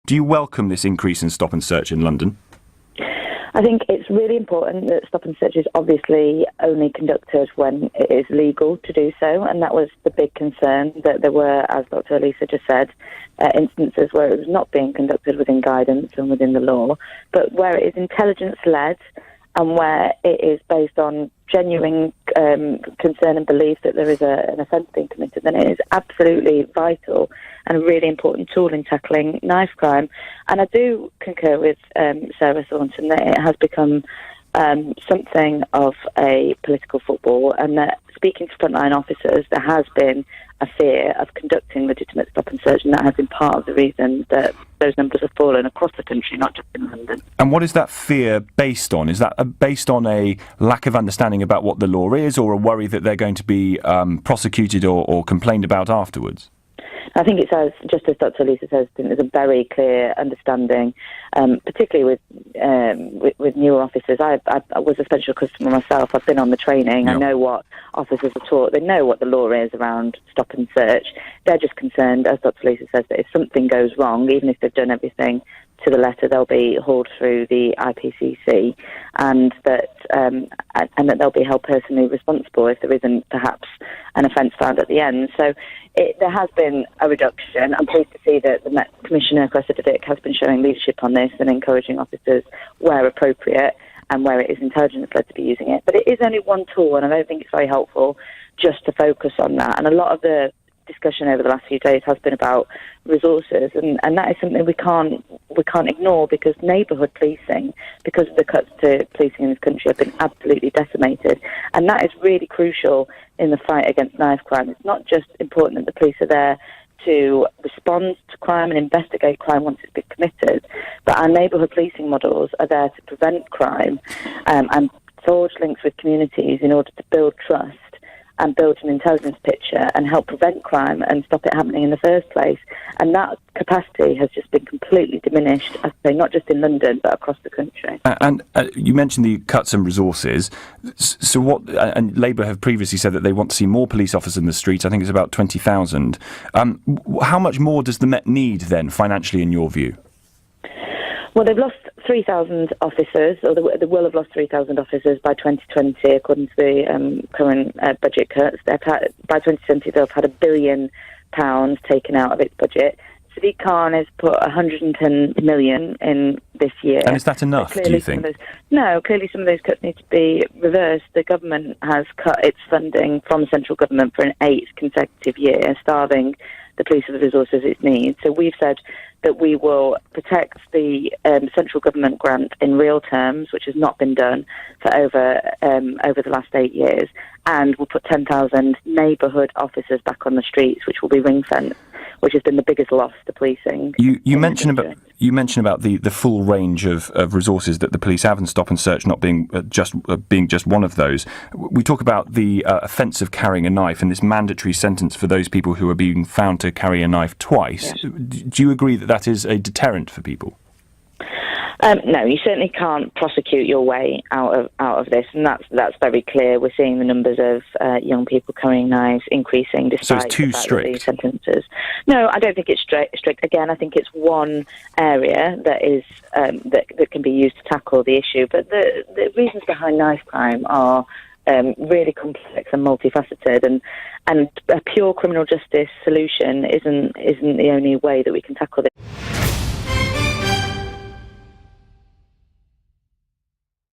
Do you welcome this increase in stop and search in London? I think it's really important that stop and search is obviously only conducted when it is legal to do so, and that was the big concern, that there were, as Dr. Elisa just said, instances where it was not being conducted within guidance and within the law, but where it is intelligence-led and where it is based on genuine concern and belief that there is an offence being committed, then it is absolutely vital and a really important tool in tackling knife crime. And I do concur with Sarah Thornton that it has become something of a political football, and that speaking to frontline officers, there has been a fear of conducting legitimate stop and search, and that has been part of the reason that those numbers have fallen across the country, not just in London. And what is that fear based on? Is that based on a lack of understanding about what the law is, or a worry that they're going to be prosecuted or complained about afterwards? I think it says, just as Dr. Lisa says, there's a very clear understanding, particularly with newer officers. I was a special customer myself. I've been on the training. Yeah. I know what officers are taught. They know what the law is around stop and search. They're just concerned, as Dr. Lisa says, that if something goes wrong, even if they've done everything to the letter, they'll be hauled through the IPCC, and that they'll be held personally responsible if there isn't perhaps an offence found at the end. So there has been a reduction. I'm pleased to see that the Met Commissioner, Cressida Dick, has been showing leadership on this and encouraging officers where appropriate and where it is intelligence-led to be using it. But it is only one tool, and I don't think it's very helpful just to focus on that. And a lot of the discussion over the last few days has been about resources, and that is something we can't ignore, because neighbourhood policing, because of the cuts to policing in this country, have been absolutely decimated, and that is really crucial in the fight against knife crime. It's not just important that the police are there to respond to crime and investigate crime once it's been committed, but our neighbourhood policing models are there to prevent crime and forge links with communities in order to build trust and build an intelligence picture and help prevent crime and stop it happening in the first place. And that capacity has just been completely diminished, I say, not just in London, but across the country. And you mentioned the cuts in resources. So what? And Labour have previously said that they want to see more police officers in the streets. I think it's about 20,000. How much more does the Met need then, financially, in your view? Well, they've lost 3,000 officers, or they will have lost 3,000 officers by 2020, according to the current budget cuts. By 2020, they'll have had £1 billion taken out of its budget. Sadiq Khan has put 110 million in this year. And is that enough, do you think? No, clearly some of those cuts need to be reversed. The government has cut its funding from central government for an 8th consecutive year, starving the police of the resources it needs. So we've said that we will protect the central government grant in real terms, which has not been done for over the last 8 years, and we'll put 10,000 neighbourhood officers back on the streets, which will be ring-fenced, which has been the biggest loss to policing. You mentioned about the full range of resources that the police have, and stop and search not being just one of those. We talk about the offence of carrying a knife and this mandatory sentence for those people who are being found to carry a knife twice. Yes. Do you agree that that is a deterrent for people? No, you certainly can't prosecute your way out of this, and that's very clear. We're seeing the numbers of young people carrying knives increasing despite so it's too strict. These sentences. No, I don't think it's strict. Again, I think it's one area that is that can be used to tackle the issue. But the reasons behind knife crime are really complex and multifaceted, and a pure criminal justice solution isn't the only way that we can tackle this.